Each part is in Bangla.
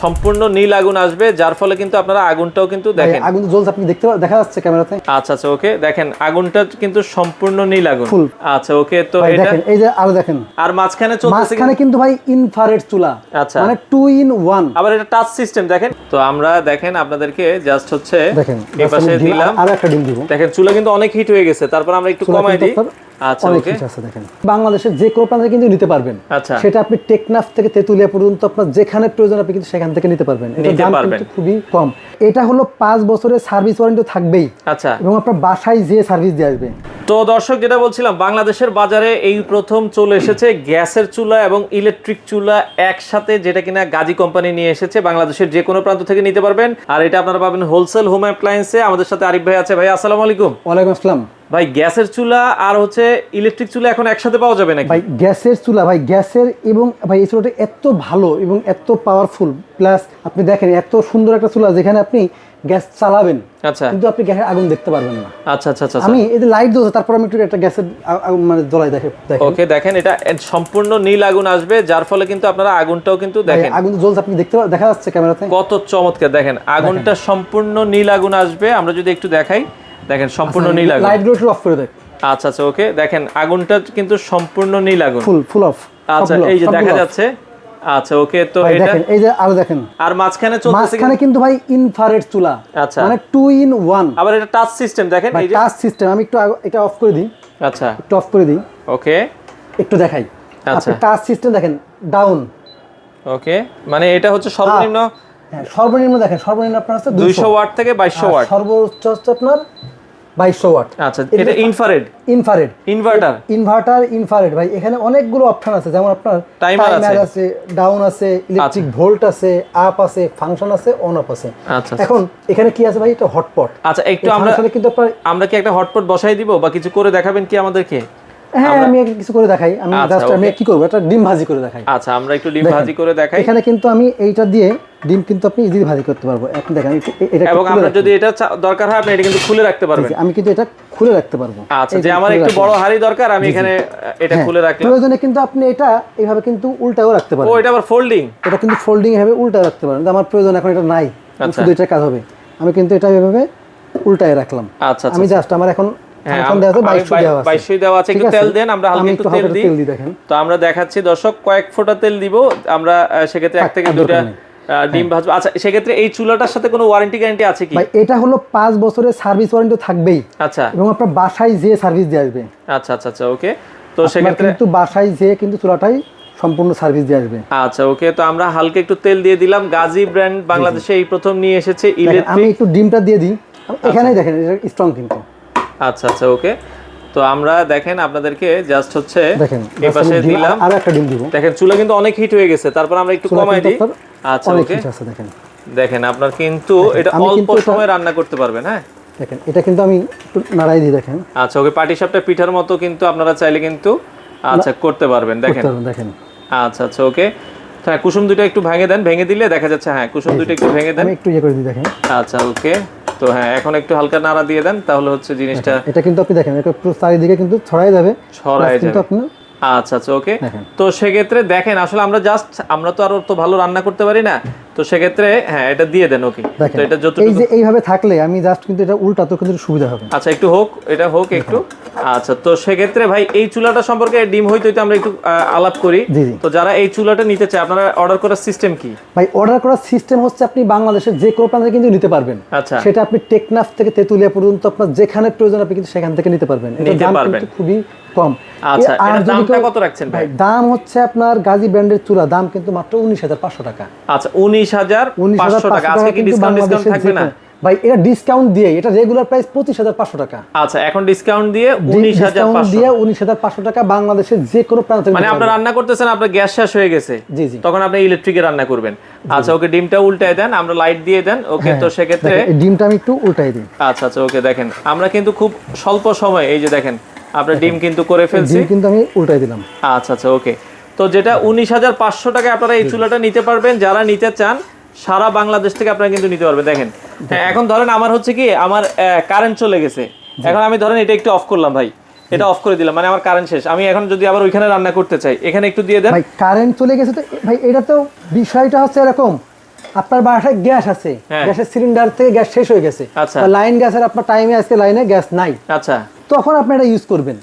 সম্পূর্ণ নীল আগুন আসবে, যার ফলে কিন্তু আপনারা আগুনটাও কিন্তু দেখেন আগুন জ্বলছে, আপনি দেখা যাচ্ছে ক্যামেরাতে। আচ্ছা আচ্ছা ওকে, দেখেন আগুনটা কিন্তু সম্পূর্ণ নীল আগুন। ফুল। আচ্ছা ওকে, তো ভাই এটা দেখেন, এই যে আরো দেখেন, আর মাঝখানে চলতেছে মাঝখানে কিন্তু ভাই ইনফ্রারেড চুলা, আচ্ছা মানে 2 in 1। আবার এটা টাচ সিস্টেম দেখেন। তো আমরা দেখেন আপনাদেরকে জাস্ট হচ্ছে দেখেন এই পাশে দিলাম, আর একটা ডিম দিব। দেখেন চুলা কিন্তু অনেক হিট হয়ে গেছে, তারপর আমরা একটু কমাই দিই। আচ্ছা অনেক ওকে, হিট আছে দেখেন। বাংলাদেশের যে কোনো প্রান্তে কিন্তু নিতে পারবেন। আচ্ছা সেটা আপনি টেকনাফ থেকে তেতুলিয়া পর্যন্ত আপনার যেখানে প্রয়োজন আপনি কিন্তু সেখান থেকে নিতে পারবেন। এটার দাম কিন্তু খুবই কম। এটা হলো 5 বছরের সার্ভিস ওয়ারেন্টি থাকবেই। আচ্ছা, এবং আপনার বাসায় যে সার্ভিস দিয়ে আসবে। তো দর্শক যেটা বলছিলাম, বাংলাদেশের বাজারে এই প্রথম চলে এসেছে গ্যাসের চুলা এবং ইলেকট্রিক চুলা একসাথে, যেটা কিনা গাজী কোম্পানি নিয়ে এসেছে। বাংলাদেশের যে কোনো প্রান্ত থেকে নিতে পারবেন, আর এটা আপনারা পাবেন হোলসেল হোম অ্যাপ্লায়েন্সে। আমাদের সাথে আরিফ ভাই আছে। ভাই আসসালামু আলাইকুম। ওয়ালাইকুম আসসালাম। ভাই গ্যাসের চুলা আর হচ্ছে ইলেকট্রিক চুলা এখন একসাথে পাওয়া যাবে নাকি? ভাই গ্যাসের চুলা, ভাই গ্যাসের এবং ভাই এই চুলাটা এত ভালো এবং এত পাওয়ারফুল, প্লাস আপনি দেখেন এত সুন্দর একটা চুলা যেখানে আপনি গ্যাস চালাবেন, আচ্ছা, কিন্তু আপনি গ্যাসের আগুন দেখতে পারবেন না। আচ্ছা আচ্ছা আচ্ছা, আমি এই যে লাইট জ্বলছে, তারপর আমি একটু একটা গ্যাসের মানে জ্বলাই দেখেন। ওকে, দেখেন এটা সম্পূর্ণ নীল আগুন আসবে, যার ফলে কিন্তু আপনারা আগুনটাও কিন্তু দেখেন আগুন জ্বলছে, আপনি দেখা যাচ্ছে ক্যামেরাতে কত চমৎকার। দেখেন আগুনটা সম্পূর্ণ নীল আগুন আসবে। আমরা যদি একটু দেখাই, দেখেন সম্পূর্ণ নীল আগুন। লাইটগুলো একটু অফ করে দেখ। আচ্ছা আচ্ছা ওকে, দেখেন আগুনটা কিন্তু সম্পূর্ণ নীল আগুন, ফুল অফ। আচ্ছা এই যে দেখা যাচ্ছে। আচ্ছা ওকে, তো এটা দেখেন, এই যে আরো দেখেন, আর মাঝখানে কিন্তু ভাই ইনফ্রারেড চুলা, আচ্ছা মানে 2 in 1। আবার এটা টাচ সিস্টেম দেখেন, এই যে টাচ সিস্টেম। আমি একটু এটা অফ করে দিই। আচ্ছা একটু অফ করে দিই, ওকে একটু দেখাই। আচ্ছা আপনি টাচ সিস্টেম দেখেন, ডাউন। ওকে, মানে এটা হচ্ছে সর্বনিম্ন, হ্যাঁ সর্বনিম্ন দেখেন, সর্বনিম্ন আপনার আছে 200 ওয়াট থেকে 2200 ওয়াট, সর্বোচ্চ হচ্ছে আপনার 2200 ওয়াট। আচ্ছা এটা ইনফ্রারেড ইনভার্টার ইনফ্রারেড। ভাই এখানে অনেকগুলো অপশন আছে, যেমন আপনার টাইমার আছে, ডাউন আছে, ইলেকট্রিক ভোল্ট আছে, আপ আছে, ফাংশন আছে, অন অফ আছে। আচ্ছা এখন এখানে কি আছে ভাই, এটা হটপট। আচ্ছা একটু কিন্তু আমরা কি একটা হটপট বসাই দিব বা কিছু করে দেখাবেন কি আমাদেরকে? হ্যাঁ আমি কিছু করে দেখাই। আমি জাস্ট আমি কি করব, একটা ডিম ভাজি করে দেখাই। আচ্ছা আমরা একটু ডিম ভাজি করে দেখাই। এখানে কিন্তু আমি এইটা দিয়ে ডিম কিন্তু আপনি ইজিলি ভাজি করতে পারবো। এখন দেখেন এটা, এবং আপনার যদি এটা দরকার হয় আপনি এটা কিন্তু খুলে রাখতে পারবেন। আমি কিন্তু এটা খুলে রাখতে পারবো। আচ্ছা, যে আমার একটু বড় হাড়ি দরকার, আমি এখানে এটা খুলে রাখলাম। প্রয়োজনে কিন্তু আপনি এটা এইভাবে কিন্তু উল্টাও রাখতে পারেন। ও এটা আবার ফোল্ডিং, এটা কিন্তু ফোল্ডিং এভাবে উল্টাও রাখতে পারেন। আমার প্রয়োজন এখন এটা নাই, শুধু এটা কাজ হবে, আমি কিন্তু এটা এভাবে উল্টায় রাখলাম। আচ্ছা আমি জাস্ট আমার এখন একটু তেল দেন, আমরা হালকা একটু তেল দিই। তো আমরা দেখাচ্ছি দর্শক, কয়েক ফোঁটা তেল দিব আমরা, সেক্ষেত্রে 1 থেকে 2টা ডিম ভাজবো। আচ্ছা সেক্ষেত্রে এই চুলাটার সাথে কোনো ওয়ারেন্টি গ্যারান্টি আছে কি? ভাই এটা হলো 5 বছরের সার্ভিস ওয়ারেন্টি থাকবেই। আচ্ছা, এবং আপনার বাসায় যে সার্ভিস দিয়ে আসবে। আচ্ছা আচ্ছা আচ্ছা ওকে, তো সেক্ষেত্রে কিন্তু বাসায় যে কিন্তু চুলাটাই সম্পূর্ণ সার্ভিস দিয়ে আসবে। আচ্ছা ওকে, তো আমরা হালকা একটু তেল দিয়ে দিলাম। গাজী ব্র্যান্ড বাংলাদেশে এই প্রথম নিয়ে এসেছে ইলেকট্রিক। আমি একটু ডিমটা দিয়ে দিই, এখানেই দেখেন এটা স্ট্রং কিন্তু। আচ্ছা আচ্ছা ওকে, তো আমরা দেখেন আপনাদেরকে জাস্ট হচ্ছে দেখেন এই পাশে দিলাম, আর একটা ডিম দিব। দেখেন চুলা কিন্তু অনেক হিট হয়ে গেছে, তারপর আমরা একটু কমাই দিই। আচ্ছা ওকে, দেখেন দেখেন আপনার কিন্তু এটা অল্প সময় রান্না করতে পারবেন। হ্যাঁ দেখেন এটা কিন্তু আমি একটু নাড়াই দিই দেখেন। আচ্ছা ওকে, পাটিসাপটা পিঠার মতো কিন্তু আপনারা চাইলে কিন্তু আচ্ছা করতে পারবেন। দেখেন আচ্ছা আচ্ছা ওকে, হ্যাঁ কুসুম দুটো একটু ভেঙে দেন, ভেঙে দিলে দেখা যাচ্ছে। হ্যাঁ কুসুম দুটো একটু ভেঙে দেন, আমি একটু ইয়ে করে দিই দেখেন। আচ্ছা ওকে, তো হ্যাঁ এখন একটু হালকা নাড়া দিয়ে দেন, তাহলে হচ্ছে জিনিসটা এটা কিন্তু আপনি দেখেন এটা পুরো চারিদিকে কিন্তু ছড়াই যাবে। কিন্তু আপনি আচ্ছা আচ্ছা ওকে, তো সেক্ষেত্রে দেখেন আসলে আমরা তো আর তো ভালো রান্না করতে পারি না, তো সেক্ষেত্রে হ্যাঁ এটা দিয়ে দেন। ওকে, তো এটা যতটুকু এই যে এইভাবে থাকলে আমি জাস্ট কিন্তু এটা উল্টা তো কিন্তু সুবিধা হবে। আচ্ছা একটু হোক, এটা হোক একটু। আচ্ছা তো সেক্ষেত্রে ভাই এই চুলাটা সম্পর্কে ডিম হইতে আমরা একটু আলাপ করি। তো যারা এই চুলাটা নিতে চায়, আপনারা অর্ডার করার সিস্টেম কি? ভাই অর্ডার করার সিস্টেম হচ্ছে আপনি বাংলাদেশের যে কোনো প্রান্তে কিন্তু নিতে পারবেন। আচ্ছা সেটা আপনি টেকনাফ থেকে তেতুলিয়া পর্যন্ত আপনার যেখানে প্রয়োজন আপনি কিন্তু সেখান থেকে নিতে পারবেন। এটা দাম কিন্তু খুবই কম। আচ্ছা এর দামটা কত রাখছেন ভাই? দাম হচ্ছে আপনার গাজী ব্র্যান্ডের চুলা দাম কিন্তু মাত্র 19,500 টাকা। আচ্ছা 19,500 টাকা। আজকে কি ডিসকাউন্ট থাকবে না ভাই? এটা ডিসকাউন্ট দিয়ে, এটা রেগুলার প্রাইস 25,500 টাকা। আচ্ছা এখন ডিসকাউন্ট দিয়ে 19,500 টাকা বাংলাদেশের যে কোনো প্রান্ত থেকে। মানে আপনি রান্না করতেছেন, আপনার গ্যাস শেষ হয়ে গেছে, জি জি, তখন আপনি ইলেকট্রিকে রান্না করবেন। আচ্ছা ওকে, ডিমটা উল্টায় দেন, আমরা লাইট দিয়ে দেন। ওকে, তো সেক্ষেত্রে ডিমটা আমি একটু উল্টাই দিই। আচ্ছা আচ্ছা ওকে, দেখেন আমরা কিন্তু খুব স্বল্প সময়, এই যে দেখেন আপনার ডিম কিন্তু করে ফেলছি, ডিম কিন্তু আমি উল্টাই দিলাম। আচ্ছা আচ্ছা ওকে, তো যেটা 19,500 টাকায় আপনারা এই চুলাটা নিতে পারবেন। যারা নিতে চান সারা বাংলাদেশ থেকে আপনারা কিন্তু নিতে পারবেন। দেখেন হ্যাঁ, এখন ধরেন আমার হচ্ছে কি, আমার কারেন্ট চলে গেছে, এখন আমি ধরেন এটা একটু অফ করলাম ভাই, এটা অফ করে দিলাম, মানে আমার কারেন্ট শেষ। আমি এখন যদি আবার ওইখানে রান্না করতে চাই, এখানে একটু দিয়ে দেন। ভাই কারেন্ট চলে গেছে তো ভাই, এটা তো বিষয়টা হচ্ছে এরকম, আপনার বাসায় গ্যাস আছে, গ্যাসের সিলিন্ডার থেকে গ্যাস শেষ হয়ে গেছে, আচ্ছা। লাইন গ্যাসের আপনার টাইমে আজকে লাইনে গ্যাস নাই, আচ্ছা, তখন আপনি এটা ইউজ করবেন।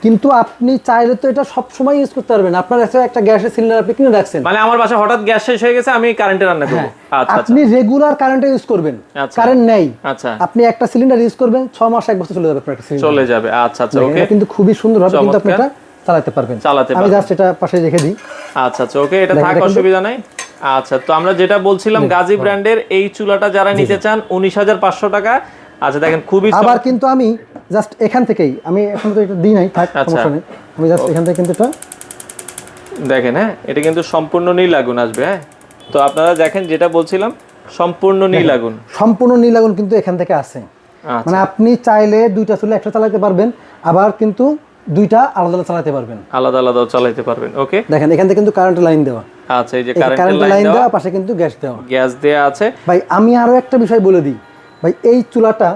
কিন্তু আপনি চাইলে তো এটা সব সময় ইউজ করতে পারবেন। আপনার কাছে একটা গ্যাসের সিলিন্ডার আপনি কিনে রাখছেন, মানে আমার বাসায় হঠাৎ গ্যাস শেষ হয়ে গেছে, আমি কারেন্টে রান্না করব। আচ্ছা, আপনি রেগুলার কারেন্টে ইউজ করবেন, কারেন্ট নেই, আচ্ছা, আপনি একটা সিলিন্ডার ইউজ করবেন 6 মাস 1 বছর চলে যাবে আপনার একটা সিলিন্ডার, চলে যাবে। আচ্ছা আচ্ছা, ওকে, এটা কিন্তু খুবই সুন্দর হবে, কিন্তু আপনি এটা চালাতে পারবেন। আমি জাস্ট এটা পাশে রেখে দিই। আচ্ছা আচ্ছা, ওকে, এটা থাক, অসুবিধা নাই। আচ্ছা, তো আমরা যেটা বলছিলাম গাজী ব্র্যান্ডের এই চুলাটা যারা নিতে চান 19,500 টাকা। আচ্ছা, দেখেন খুবই আবার কিন্তু আমি জাস্ট এখান থেকেই, আমি এখন তো এটা দিই নাই, থাক, সমস্যা নেই, আমি জাস্ট এখান থেকে কিন্তু এটা দেখেন। হ্যাঁ, এটা কিন্তু সম্পূর্ণ নীল আগুন আসবে। হ্যাঁ, তো আপনারা দেখেন যেটা বলছিলাম সম্পূর্ণ নীল আগুন, সম্পূর্ণ নীল আগুন কিন্তু এখান থেকে আসে। মানে আপনি চাইলে দুইটা চুলা একসাথে চালাতে পারবেন, আবার কিন্তু দুইটা আলাদা আলাদা চালাতে পারবেন, আলাদা আলাদা চালাতে পারবেন। ওকে, দেখেন এখান থেকে কিন্তু কারেন্ট লাইন দেওয়া। আচ্ছা, এই যে কারেন্ট লাইন দেওয়া, পাশে কিন্তু গ্যাস দেওয়া আছে। ভাই আমি আরো একটা বিষয় বলে দিই ভাই, এই চুলাটা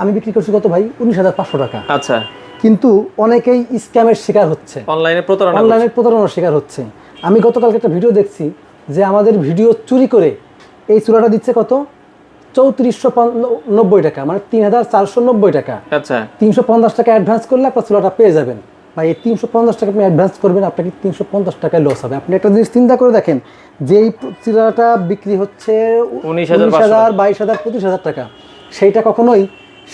আমি বিক্রি করছি কত ভাই, 19,500 টাকা। আচ্ছা, কিন্তু অনেকেই স্ক্যামের শিকার হচ্ছে, অনলাইনে প্রতারণার শিকার হচ্ছে। আমি গতকালকে একটা ভিডিও দেখছি যে আমাদের ভিডিও চুরি করে এই চুলাটা দিচ্ছে কত, 3490 টাকা, মানে 3,490 টাকা। আচ্ছা, 350 টাকা অ্যাডভান্স করলে আপনার চুলাটা পেয়ে যাবেন। ভাই এই 350 টাকা আপনি অ্যাডভান্স করবেন, আপনাকে 350 টাকায় লস হবে। আপনি একটা জিনিস চিন্তা করে দেখেন, যে এই চুলাটা বিক্রি হচ্ছে 19,000, 22,000, 25,000 টাকা, সেইটা কখনোই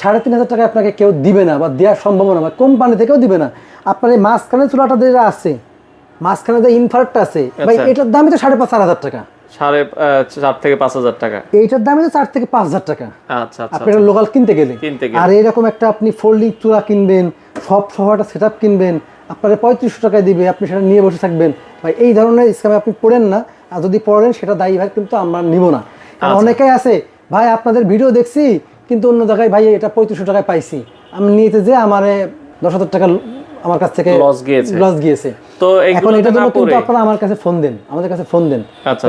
3,500 টাকা আপনাকে কেউ দিবে না, বা দেওয়ার সম্ভাবনা, বা কোম্পানি থেকেও দিবে না। আপনার এই মাঝখানে চুলাটা যেটা আছে, মাঝখানে যে ইনভার্টারটা আছে ভাই, এটার দামই তো 4,500 টাকা, 4,500 থেকে 5,000 টাকা, এইটার দামই তো 4 থেকে 5,000 টাকা। আচ্ছা আচ্ছা, আপনি এটা লোকাল কিনতে গেলে। আর এরকম একটা আপনি ফোল্ডিং চুলা কিনবেন, সব সহ একটা সেট আপ কিনবেন, আপনাকে 3500 টাকায় দিবে, আপনি সেটা নিয়ে বসে থাকবেন। ভাই এই ধরনের স্ক্যামে আপনি পড়েন না, আর যদি পড়েন সেটা দায়ী ভাই কিন্তু আমরা নিব না। কারণ অনেকেই আছে ভাই, আপনাদের ভিডিও দেখছি কিন্তু অন্য জায়গায় ভাই এটা 3500 টাকায় পাইছি, আমি নিতে যে আমার 10,000 টাকা আমার কাছ থেকে লস গিয়েছে। তো এখন এটার জন্য কিন্তু আপনারা আমার কাছে ফোন দেন, আমাদের কাছে ফোন দেন,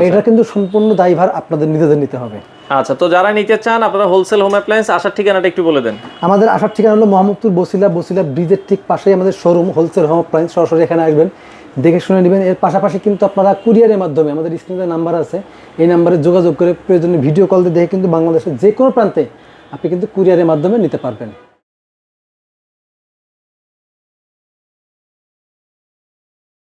এটা কিন্তু সম্পূর্ণ দায়ভার আপনাদের নিজেদের নিতে হবে। আচ্ছা, তো যারা নিতে চান আপনারা হোলসেল হোম অ্যাপ্লায়েন্স আসার ঠিকানাটা একটু বলে দেন। আমাদের আসার ঠিকানা হলো মোহাম্মদপুর বসিলা ব্রিজের ঠিক পাশেই আমাদের শোরুম হোলসেল হোম অ্যাপ্লায়েন্স। সরাসরি এখানে আসবেন, দেখে শুনে নেবেন। এর পাশাপাশি কিন্তু আপনারা কুরিয়ারের মাধ্যমে, আমাদের স্ক্রিনে নাম্বার আছে, এই নাম্বারে যোগাযোগ করে প্রয়োজনীয় ভিডিও কল দিয়ে দেখে কিন্তু বাংলাদেশের যে কোনো প্রান্তে আপনি কিন্তু কুরিয়ারের মাধ্যমে নিতে পারবেন।